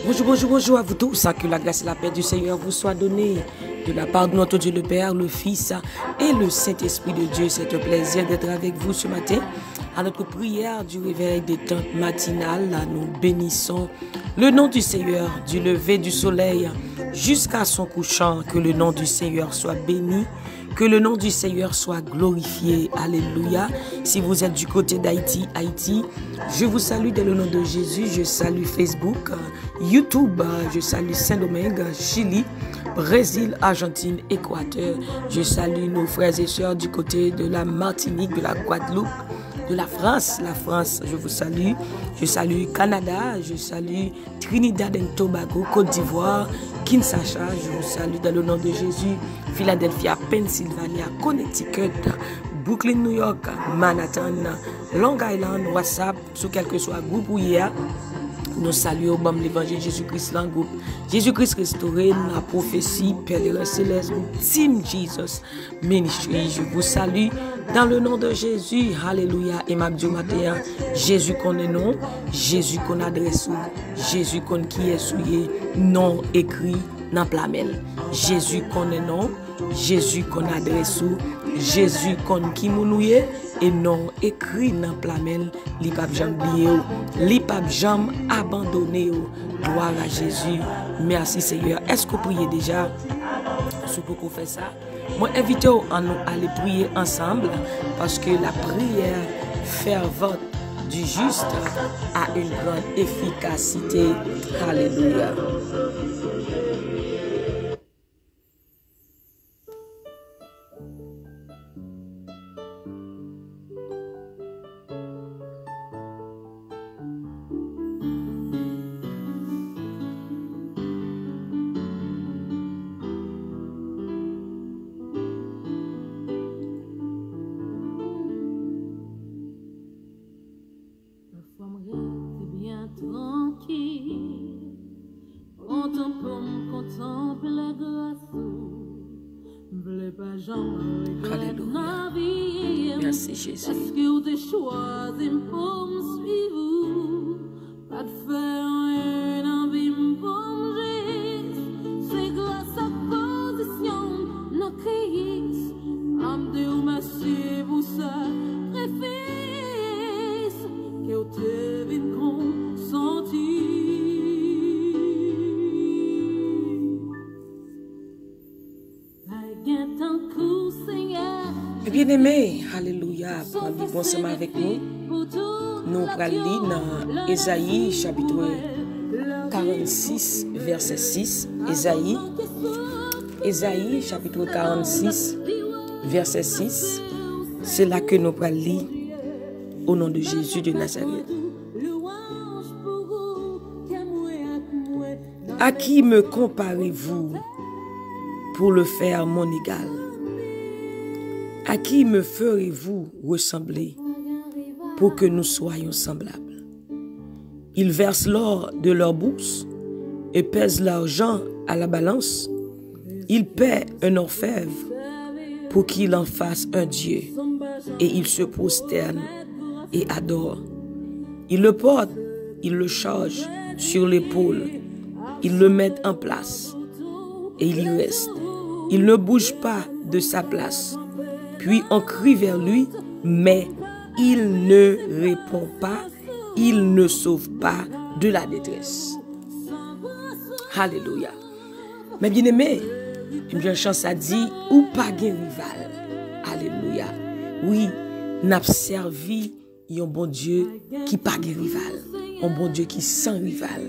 Bonjour, bonjour, bonjour à vous tous. Que la grâce et la paix du Seigneur vous soient données de la part de notre Dieu le Père, le Fils et le Saint-Esprit de Dieu. C'est un plaisir d'être avec vous ce matin. À notre prière du réveil des temps matinales, nous bénissons le nom du Seigneur du lever du soleil jusqu'à son couchant. Que le nom du Seigneur soit béni. Que le nom du Seigneur soit glorifié. Alléluia. Si vous êtes du côté d'Haïti, je vous salue dans le nom de Jésus. Je salue Facebook, YouTube, je salue Saint-Domingue, Chili, Brésil, Argentine, Équateur. Je salue nos frères et sœurs du côté de la Martinique, de la Guadeloupe, de la France, je vous salue. Je salue Canada, je salue Trinidad et Tobago, Côte d'Ivoire, Kinshasa, je vous salue dans le nom de Jésus. Philadelphia, Pennsylvania, Connecticut, Brooklyn, New York, Manhattan, Long Island, WhatsApp, sous quel que soit le groupe où il y a. Nous saluons l'évangile Jésus-Christ, le groupe Jésus-Christ restauré, la prophétie, Pèlerin Céleste, Team Jesus Ministry. Je vous salue dans le nom de Jésus. Alléluia. Et ma Dieu matin, Jésus qu'on est non, Jésus qu'on adresse, Jésus qu'on qui est souillé, non écrit dans plamel. Jésus qu'on est non, Jésus qu'on adresse, Jésus qu'on qui mounouye et non écrit dans plamel, li pa jam lié, li pa jam abandonné. Gloire à Jésus. Merci Seigneur. Est-ce que vous priez déjà? Si vous pouvez faire ça, moi invite à nous aller prier ensemble parce que la prière fervente du juste a une grande efficacité. Alléluia. Alléluia. Merci Jésus. Est-ce que tu choisi pour me suivre? Pas de faire rien en vie pour me. C'est grâce à position nos Christ. Am Dieu merci pour ça. Préfisse que tu viens consentir. Bien-aimés, alléluia, prenez bon ensemble avec nous. Nous allons lire dans Ésaïe chapitre 46, verset 6. Ésaïe chapitre 46, verset 6. C'est là que nous allons lire au nom de Jésus de Nazareth. À qui me comparez-vous pour le faire mon égal? À qui me ferez-vous ressembler pour que nous soyons semblables? Ils versent l'or de leur bourse et pèsent l'argent à la balance. Ils paient un orfèvre pour qu'il en fasse un dieu et ils se prosternent et adorent. Ils le portent, ils le chargent sur l'épaule, ils le mettent en place et il y reste. Il ne bouge pas de sa place. Puis on crie vers lui, mais il ne répond pas, il ne sauve pas de la détresse. Alléluia. Mais bien aimé, une chance à dire, ou pas de rival. Alléluia. Oui, n'a servi un bon Dieu qui pas de rival, un bon Dieu qui sans rival.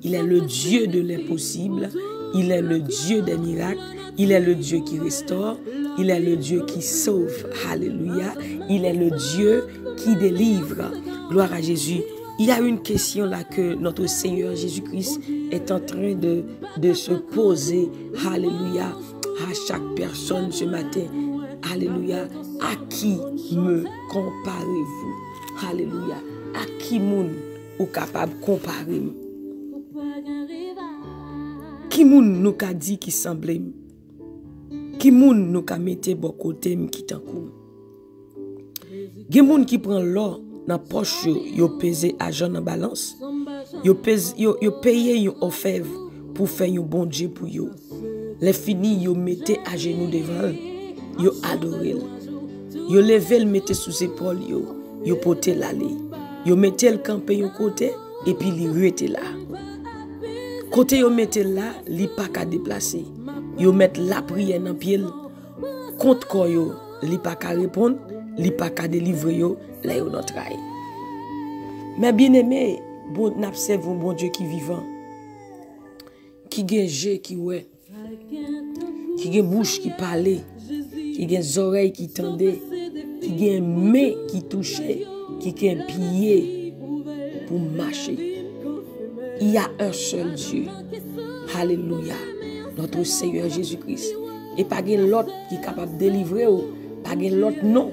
Il est le Dieu de l'impossible, il est le Dieu des miracles, il est le Dieu qui restaure. Il est le Dieu qui sauve. Alléluia. Il est le Dieu qui délivre. Gloire à Jésus. Il y a une question là que notre Seigneur Jésus-Christ est en train de se poser. Alléluia. À chaque personne ce matin. Alléluia. À qui me comparez-vous? Alléluia. À qui moun ou capable de comparer? Qui moun nous ka dit qui semblait? Qui moun nou ka mette bon côté qui tan kou? Gen moun qui prend l'or dans poche yo pèse argent dans balance Yo payé une offre pour faire un bon Dieu pour yo. Les fini, yo mettez à genoux devant, yo adoré. Yo levé le mettez sous ses épaules, yo porté l'aller. Yo mettez le campé yon côté et puis li rete là. Côté yo mettez là, li pas qu'à déplacer. Yo met la prière dans pied. Contre quoi yo, li pas qu'à répondre, li pas qu'à délivrer yo, là yo notre trahi. Mais bien aimé, bon n'observe un bon Dieu qui vivant. Qui gen jeu qui ouais. Qui gen bouche qui parlait, qui gen oreilles qui tendaient, qui gen main qui touchait, qui gen pied pour marcher. Il y a un seul Dieu. Alléluia. Notre Seigneur Jésus-Christ. Et pas gen l'autre qui est capable de délivrer ou pas gen l'autre non.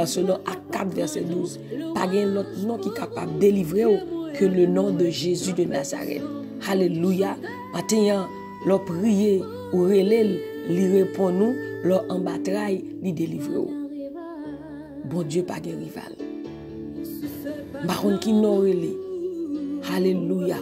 Selon Acte 4 verset 12. Pas gen l'autre nom qui est capable de délivrer ou que le nom de Jésus de Nazareth. Alléluia. Maintenant, leur prier ou relève, li répond nous, leur en bataille, li délivre ou. Bon Dieu pas de rival. Baron qui non relève. Alléluia.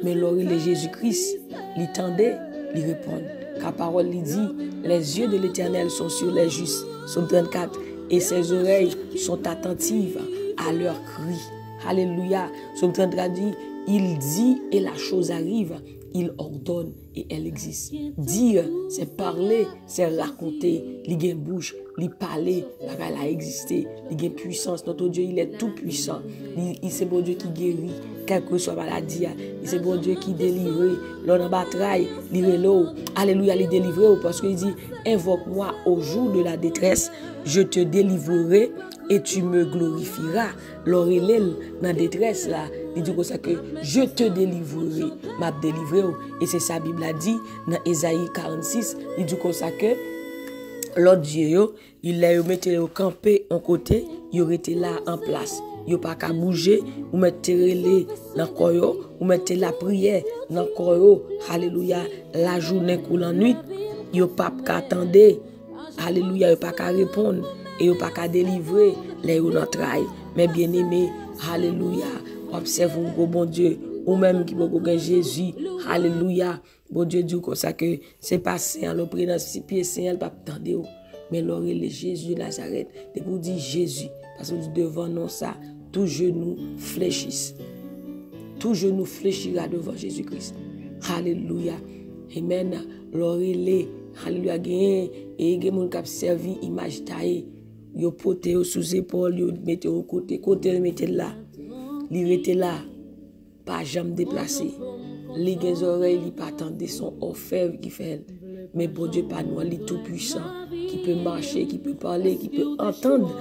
Mais l'oreille Jésus-Christ, li tendait, li répond. Car parole li dit, les yeux de l'Éternel sont sur les justes. Somme 34. Et ses oreilles sont attentives à leurs cris. Alléluia. Somme 34 dit, il dit et la chose arrive. Il ordonne et elle existe. Dire, c'est parler, c'est raconter. Il y a une bouche, il parler, elle a existé. Il y a une puissance. Notre Dieu, il est tout puissant. C'est bon Dieu qui guérit, quelle que soit la maladie. C'est bon Dieu qui délivre. L'on en bataille, il est là. Alléluia, il délivre. Parce qu'il dit, invoque-moi au jour de la détresse, je te délivrerai et tu me glorifieras. L'oreille dans la détresse là. Il dit comme ça que je te délivrerai, m'a délivré. Et c'est ça la Bible a dit dans Ésaïe 46. Il dit comme ça que l'autre Dieu, il l'a mis au campé en côté, il aurait été là en place. Il pas qu'à bouger, ou mettre les dans koyo, ou mettre la prière dans koyo. Alléluia, la journée ou la nuit, il pas qu'à attendre. Alléluia, il pas qu'à répondre et il pas qu'à délivrer les dans trahi. Mais bien aimé, alléluia. Observe un bon Dieu, ou même qui peut Jésus, alléluia. Bon Dieu dit comme ça que c'est passé en le pris dans ses pieds, c'est elle pas attendre. Mais l'oreille le Jésus de Nazareth, et vous dit Jésus, parce que devant nous ça, tout genou fléchisse. Tout genou fléchira devant Jésus-Christ. Alléluia. Amen. L'oreille, alléluia, et il y a servi image taille. Yo poté sous épaule, yo mettez au côté mettez là. Il était là, pas jamais déplacé. Les oreilles, il pas attendre son offre qui fait. Mais bon Dieu, pas nous, il est tout puissant, qui peut marcher, qui peut parler, qui peut entendre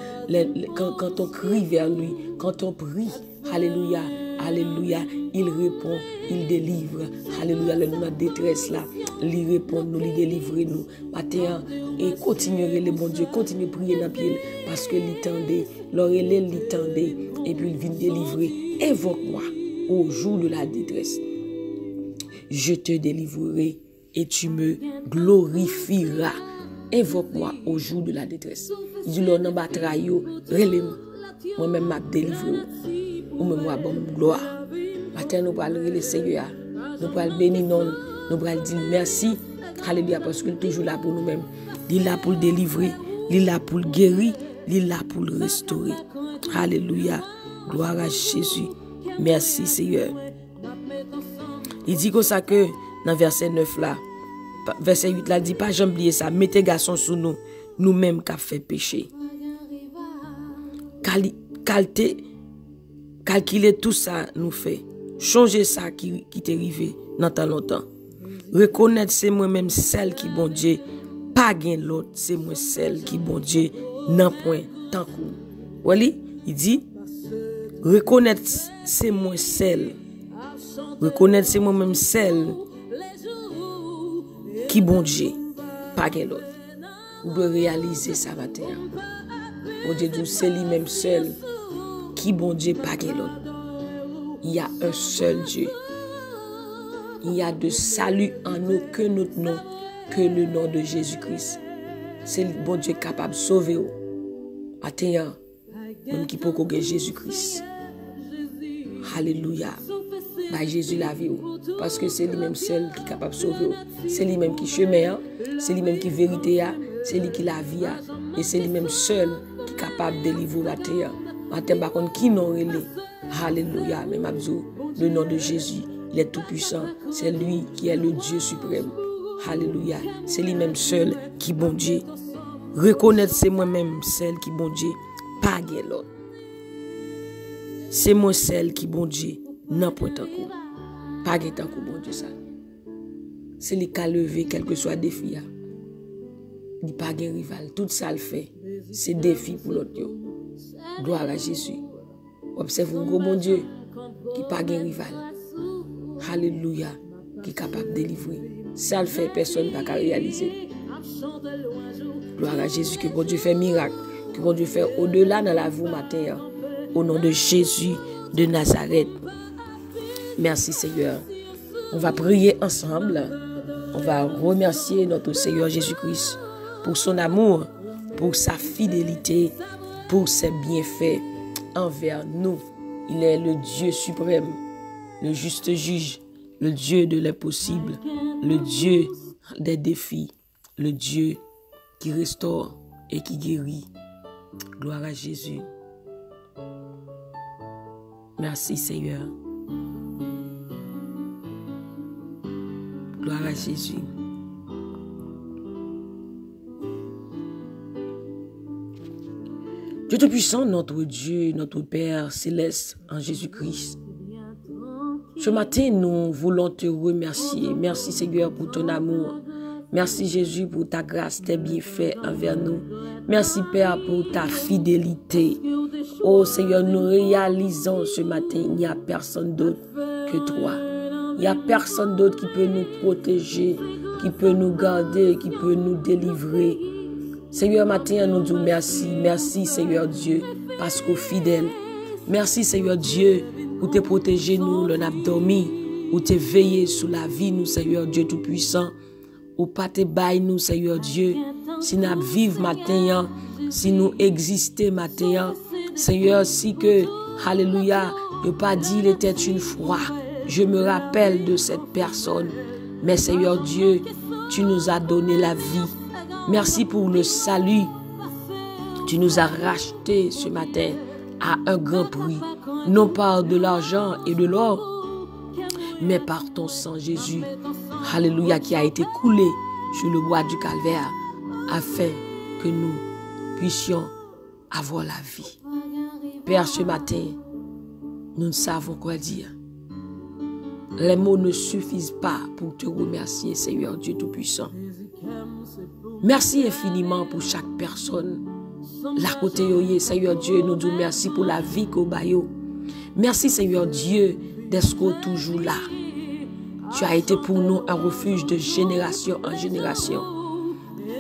quand on crie vers lui, quand on prie. Alléluia, alléluia, il répond, il délivre. Alléluia, le nom de détresse là, il répond, nous, il délivre nous. Matin, et continuez le bon Dieu, continuez à prier dans le pied, parce que l'itendait, l'oreille l'itendait, et puis il vient délivrer. Évoque-moi au jour de la détresse. Je te délivrerai et tu me glorifieras. Invoque-moi au jour de la détresse. Il dit, l'on en battra yo, relève-moi. Moi-même, m'a délivré. Ou même, moi, bon gloire. Matin, nous allons le Seigneur. Nous allons bénir, nous allons dire merci. Alléluia, parce qu'il est toujours là pour nous-mêmes. Il est là pour le délivrer. Il est là pour le guérir. Il est là pour le restaurer. Alléluia. Gloire à Jésus. Merci, Seigneur. Il dit comme ça que, dans verset 9 là, verset 8 là, il dit pas, j'oublie ça, mettez garçon sous nous, nous-mêmes qui avons fait péché. Calculer tout ça nous fait. Changer ça qui t'est arrivé dans tant longtemps. Reconnaître c'est moi-même celle qui bon Dieu, pas gain l'autre, c'est moi celle qui bon Dieu, non point, tant coup. Wali, il dit, reconnaître c'est moi celle. Reconnaître c'est moi-même celle qui bon Dieu, pas gain l'autre. Vous devez réaliser ça matin. Bon Dieu dit, c'est lui-même seul qui bon Dieu, pas gain l'autre. Il y a un seul Dieu. Il y a de salut en aucun autre nom que le nom de Jésus-Christ. C'est le bon Dieu capable de sauver. Attends, même qui peut connaître Jésus-Christ. Alléluia. Bah, Jésus la vie. Parce que c'est lui-même seul qui est capable de sauver. C'est lui-même qui chemin, c'est lui-même qui vérité, c'est lui qui la vie. Et c'est lui-même seul qui est capable de délivrer la terre. Matin, par contre, qui n'en relève. Alléluia. Mais Mabzou, le nom de Jésus, il est tout puissant. C'est lui qui est le Dieu suprême. Alléluia. C'est lui-même seul qui bon Dieu. Reconnaître c'est moi-même celle qui bon Dieu. Pas l'autre. C'est moi celle qui bon Dieu. Non point en coup. Pas en coup bon Dieu ça. C'est lui qui a levé quel que soit défi. Il n'y a pas de rival. Tout ça le fait. C'est défi pour l'autre. Gloire à Jésus. Observe un gros bon Dieu qui n'a pas de rival. Alléluia. Qui est capable de délivrer. Ça le fait, personne ne va réaliser. Gloire à Jésus, que bon Dieu fait miracle. Que bon Dieu fait au-delà dans la vie matin. Au nom de Jésus de Nazareth. Merci Seigneur. On va prier ensemble. On va remercier notre Seigneur Jésus-Christ pour son amour, pour sa fidélité, pour ses bienfaits envers nous. Il est le Dieu suprême, le juste juge, le Dieu de l'impossible, le Dieu des défis, le Dieu qui restaure et qui guérit. Gloire à Jésus. Merci Seigneur. Gloire à Jésus. Dieu Tout-Puissant, notre Dieu, notre Père céleste en Jésus-Christ. Ce matin, nous voulons te remercier. Merci Seigneur pour ton amour. Merci Jésus pour ta grâce, tes bienfaits envers nous. Merci Père pour ta fidélité. Oh Seigneur, nous réalisons ce matin, il n'y a personne d'autre que toi. Il n'y a personne d'autre qui peut nous protéger, qui peut nous garder, qui peut nous délivrer. Seigneur, matin, nous disons merci. Merci Seigneur Dieu, parce qu'au fidèle. Merci Seigneur Dieu, pour te protéger nous, le n'a dormi, ou te veiller sur la vie, nous Seigneur Dieu Tout-Puissant. Ou pas te bailler nous, Seigneur Dieu, si nous vivons matin, si nous existons matin, Seigneur, si que, alléluia, ne pas dit il était une fois, je me rappelle de cette personne, mais Seigneur Dieu, tu nous as donné la vie. Merci pour le salut. Tu nous as racheté ce matin à un grand prix, non par de l'argent et de l'or, mais par ton sang Jésus, alléluia, qui a été coulé sur le bois du calvaire, afin que nous puissions avoir la vie. Père, ce matin, nous ne savons quoi dire. Les mots ne suffisent pas pour te remercier, Seigneur Dieu Tout-Puissant. Merci infiniment pour chaque personne. La côté yoye, Seigneur Dieu, nous disons merci pour la vie qu'au bayo. Merci, Seigneur Dieu, d'être toujours là. Tu as été pour nous un refuge de génération en génération.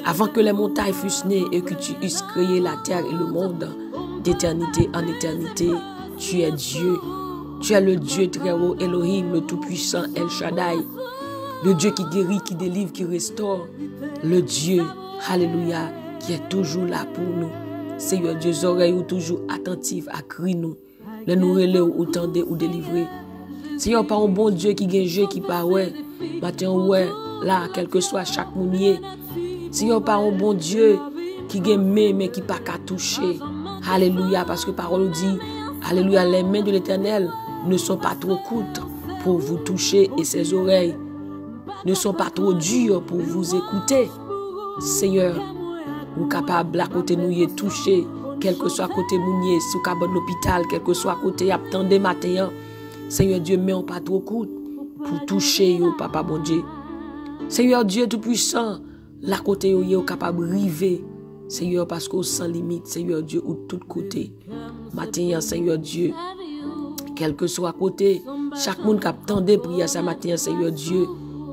Avant que les montagnes fussent nées et que tu eusses créé la terre et le monde, d'éternité en éternité, tu es Dieu. Tu es le Dieu très haut, Elohim, le Tout-Puissant, El Shaddai. Le Dieu qui guérit, qui délivre, qui restaure. Le Dieu, alléluia, qui est toujours là pour nous. Seigneur Dieu, les oreilles toujours attentives à crier nous. Les nous relève ou tendez ou délivrer. Seigneur, par un bon Dieu qui gagne, qui part, ouais, matin, ouais, là, quel que soit chaque mounier. Seigneur, par un bon Dieu qui gagne, mais qui pas qu'à toucher. Alléluia, parce que parole dit, alléluia, les mains de l'Éternel ne sont pas trop courtes pour vous toucher et ses oreilles ne sont pas trop dures pour vous écouter. Seigneur, vous capable à côté nous y toucher, quel que soit côté mounier, sous cabane l'hôpital, quel que soit côté attendez matin. Seigneur Dieu, mais on pas trop court pour toucher yo, papa bon Dieu. Seigneur Dieu Tout-Puissant, la côté yo capable river. Seigneur, parce qu'on sans limite, Seigneur Dieu, ou tout côté. Matin, Seigneur Dieu, quel que soit côté, chaque monde qui attendait prier ça matin, Seigneur Dieu,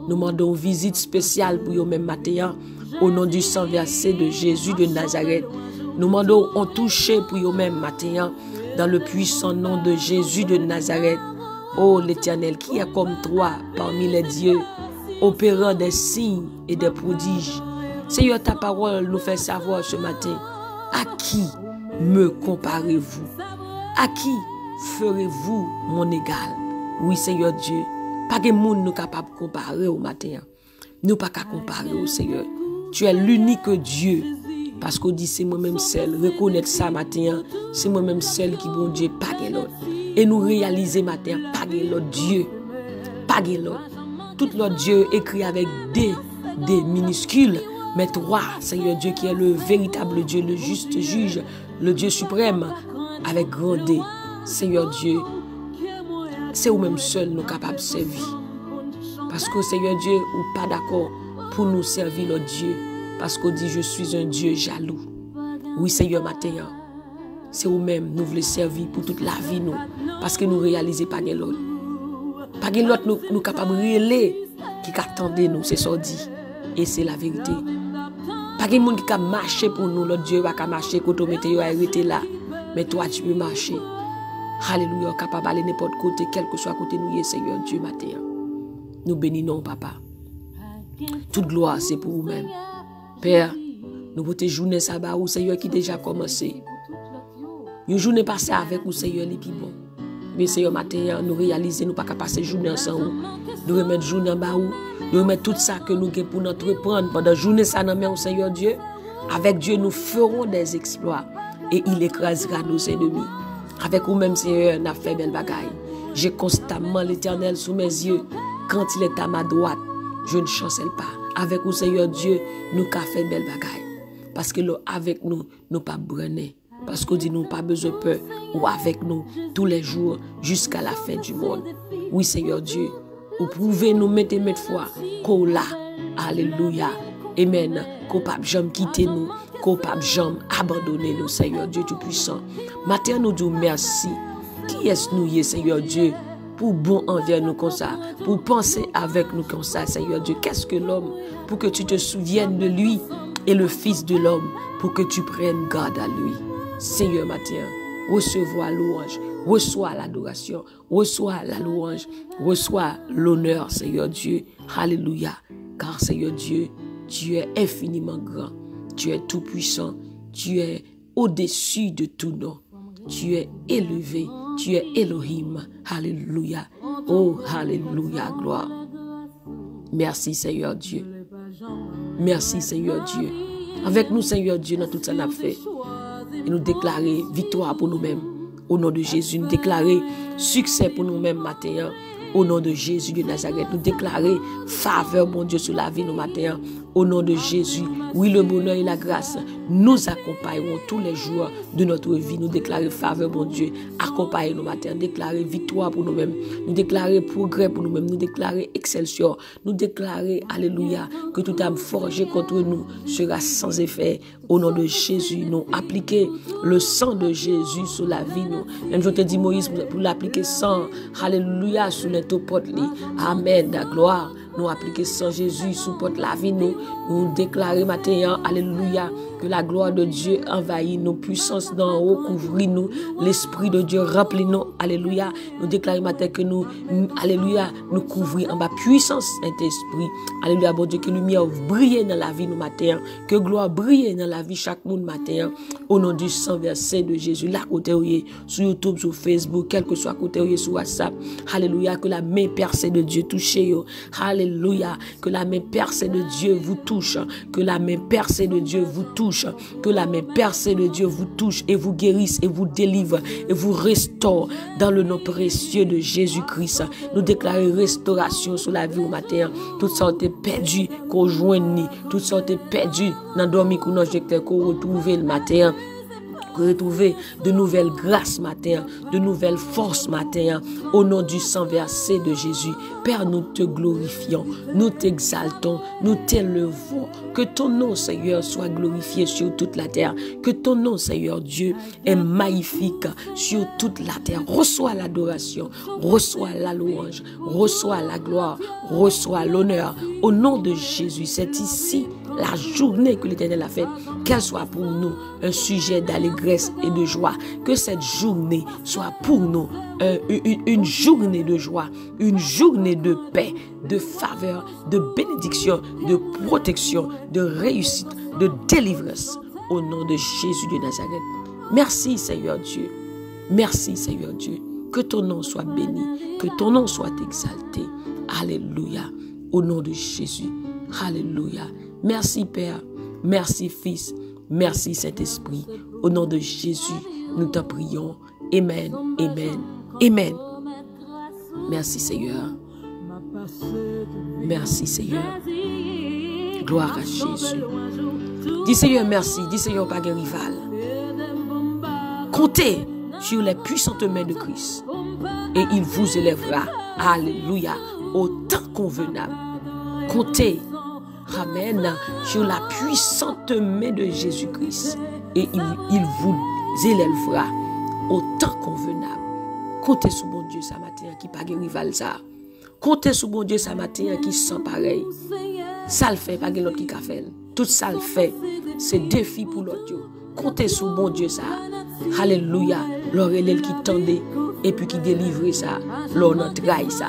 nous demandons une visite spéciale pour eux même matin, au nom du sang versé de Jésus de Nazareth. Nous demandons un toucher pour eux même matin, dans le puissant nom de Jésus de Nazareth. Oh l'Éternel, qui est comme toi parmi les dieux, opérant des signes et des prodiges. Seigneur, ta parole nous fait savoir ce matin, à qui me comparez-vous? À qui ferez-vous mon égal? Oui, Seigneur Dieu. Pas de monde nous capable de comparer au matin. Nous pas qu'à comparer au Seigneur. Tu es l'unique Dieu. Parce qu'on dit c'est moi-même seul. Reconnaître ça matin, c'est moi-même seul qui bon Dieu, pas de l'autre. Et nous réaliser matin, pas de l'autre Dieu. Pas de l'autre. Tout l'autre Dieu écrit avec des minuscules. Mais toi, Seigneur Dieu, qui est le véritable Dieu, le juste juge, le Dieu suprême, avec grand D. Seigneur Dieu, c'est vous-même seul nous capables de servir. Parce que Seigneur Dieu, ou pas d'accord pour nous servir notre Dieu. Parce qu'on dit, je suis un Dieu jaloux. Oui, Seigneur, matin, c'est vous-même, nous voulons servir pour toute la vie, nous. Parce que nous réalisons pas de l'autre. Pas de l'autre, nous capables de réaliser qui attendait nous, c'est ça dit. Et c'est la vérité. Pas de monde qui a marché pour nous, notre Dieu va marcher quand on mettait arrêté là. Mais toi, tu peux marcher. Alléluia, capable d'aller n'importe côté, quel que soit côté nous, Seigneur Dieu, matin. Nous bénissons, papa. Toute gloire, c'est pour vous-même. Père, nous voulons journée sabbat ou Seigneur qui déjà commencé. Une journée passée avec vous, Seigneur, les plus bon. Mais Seigneur, matin, nous réalisons, nous pas qu'à passer journée ensemble. Nous remettre journée en bas ou, nous remettre tout ça que nous avons pour notre reprendre pendant la journée, ça nous met au Seigneur Dieu. Avec Dieu, nous ferons des exploits et il écrasera nos ennemis. Avec vous-même, Seigneur, nous avons fait belle bagaille. J'ai constamment l'Éternel sous mes yeux. Quand il est à ma droite, je ne chancelle pas. Avec vous, Seigneur Dieu, nous avons fait belle bagaille. Parce que là, avec nous, nous pas brûler. Parce qu'on dit nous pas besoin de peur. Ou avec nous, tous les jours, jusqu'à la fin du monde. Oui, Seigneur Dieu, vous pouvez nous mettre foi. Qu'on là. Alléluia. Amen. Qu'on pas jamais quitter nous. Qu'on pas jamais abandonner nous, Seigneur Dieu Tout-Puissant. Matin, nous disons merci. Qui est-ce nous, Seigneur Dieu, pour bon envers nous comme ça, pour penser avec nous comme ça, Seigneur Dieu? Qu'est-ce que l'homme pour que tu te souviennes de lui et le Fils de l'homme pour que tu prennes garde à lui? Seigneur, matin, reçois louange, reçois l'adoration, reçois la louange, reçois l'honneur, Seigneur Dieu. Alléluia. Car, Seigneur Dieu, tu es infiniment grand, tu es tout puissant, tu es au-dessus de tout nom. Tu es élevé, tu es Elohim. Alléluia. Oh, alléluia, gloire. Merci, Seigneur Dieu. Merci, Seigneur Dieu. Avec nous, Seigneur Dieu, dans tout ça nous fait. Et nous déclarer victoire pour nous-mêmes. Au nom de Jésus, nous déclarer succès pour nous-mêmes matin. Au nom de Jésus de Nazareth, nous déclarer faveur, mon Dieu, sur la vie nous matin. Au nom de Jésus, oui, le bonheur et la grâce nous accompagneront tous les jours de notre vie. Nous déclarer faveur, mon Dieu, accompagner nos matins, déclarer victoire pour nous-mêmes, nous déclarer progrès pour nous-mêmes, nous déclarer excelsior, nous déclarer, alléluia, que tout âme forgée contre nous sera sans effet. Au nom de Jésus, nous appliquer le sang de Jésus sur la vie, nous. Même je te dis, Moïse, pour l'appliquer sang, alléluia, sur les topotes. Amen, la gloire. Nous appliquer sang Jésus sous porte la vie, nous déclarer matin, alléluia, que la gloire de Dieu envahit nos puissances d'en haut, couvrit nous, l'esprit de Dieu remplit nous, alléluia. Nous déclarer matin que nous, alléluia, nous couvrir en bas puissance Saint-Esprit, alléluia, bon Dieu, que lumière brille dans la vie nous matin, que gloire brille dans la vie chaque monde matin, au nom du sang versé de Jésus, là côté sur YouTube, sur Facebook, quel que soit côté sur WhatsApp, alléluia, que la main percée de Dieu touche, alléluia, que la main percée de Dieu vous touche, que la main percée de Dieu vous touche, que la main percée de Dieu vous touche et vous guérisse et vous délivre et vous restaure dans le nom précieux de Jésus-Christ. Nous déclarons restauration sur la vie au matin. Toutes sortes perdues qu'on joigne, toutes sortes perdues dans le dormi qu'on injecte, qu'on retrouve le matin. Retrouver de nouvelles grâces matin, de nouvelles forces matin, au nom du sang versé de Jésus. Père, nous te glorifions, nous t'exaltons, nous t'élevons. Que ton nom, Seigneur, soit glorifié sur toute la terre. Que ton nom, Seigneur Dieu, est magnifique sur toute la terre. Reçois l'adoration, reçois la louange, reçois la gloire, reçois l'honneur. Au nom de Jésus, c'est ici la journée que l'Éternel a faite, qu'elle soit pour nous un sujet d'allégresse et de joie. Que cette journée soit pour nous une journée de joie, une journée de paix, de faveur, de bénédiction, de protection, de réussite, de délivrance. Au nom de Jésus de Nazareth. Merci Seigneur Dieu. Merci Seigneur Dieu. Que ton nom soit béni, que ton nom soit exalté. Alléluia. Au nom de Jésus. Alléluia. Merci Père, merci Fils, merci Saint-Esprit. Au nom de Jésus, nous te prions. Amen, amen, amen. Merci Seigneur. Merci Seigneur. Gloire à Jésus. Dis Seigneur merci, dis Seigneur pas de rival. Comptez sur les puissantes mains de Christ et il vous élèvera. Alléluia. Au temps convenable. Comptez, amen, sur la puissante main de Jésus-Christ et il vous élèvera au temps convenable. Comptez sur mon Dieu ce matin qui pas de rival ça. Comptez sur mon Dieu ce matin qui sent pareil. Ça le fait, pas de l'autre qui a fait. Tout ça le fait. C'est défi pour l'autre. Comptez sur mon Dieu ça. Alléluia. L'oreille qui tendait et puis qui délivrait ça. L'on trahi ça.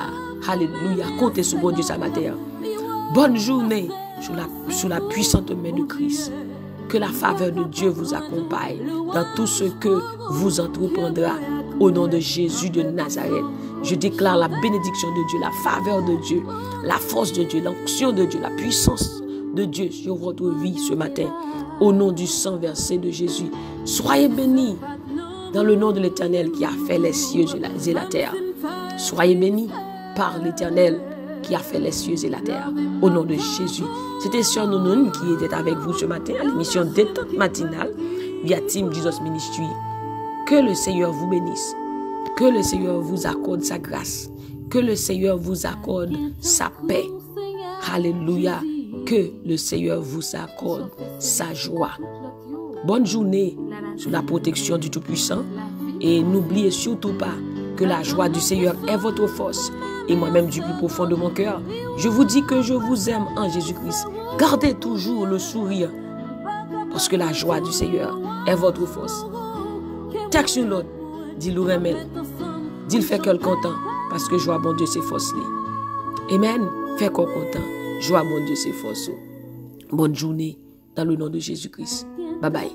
Alléluia. Comptez sur mon Dieu ce matin. Bonne journée sous la puissante main de Christ. Que la faveur de Dieu vous accompagne dans tout ce que vous entreprendra. Au nom de Jésus de Nazareth, je déclare la bénédiction de Dieu, la faveur de Dieu, la force de Dieu, l'onction de Dieu, la puissance de Dieu sur votre vie ce matin. Au nom du sang versé de Jésus, soyez bénis dans le nom de l'Éternel qui a fait les cieux et la terre. Soyez bénis par l'Éternel qui a fait les cieux et la terre. Au nom de Jésus. C'était Sœur Nonon qui était avec vous ce matin à l'émission Détente matinale via Team Jesus Ministry. Que le Seigneur vous bénisse. Que le Seigneur vous accorde sa grâce. Que le Seigneur vous accorde sa paix. Alléluia. Que le Seigneur vous accorde sa joie. Bonne journée sous la protection du Tout-Puissant. Et n'oubliez surtout pas que la joie du Seigneur est votre force. Et moi-même du plus profond de mon cœur, je vous dis que je vous aime en Jésus-Christ. Gardez toujours le sourire. Parce que la joie du Seigneur est votre force. Texte sur l'autre, dis-le remède, dis-le fait qu'elle content, parce que joie bon Dieu c'est force. Amen, fait qu'on content, joie bon Dieu c'est force. Bonne journée, dans le nom de Jésus-Christ. Bye bye.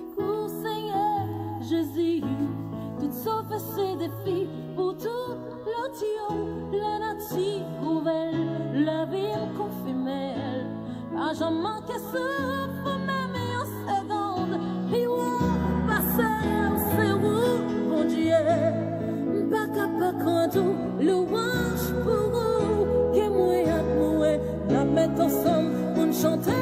Louange pour vous, que moi et moi, la mettre ensemble pour chanter.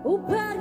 Ou pas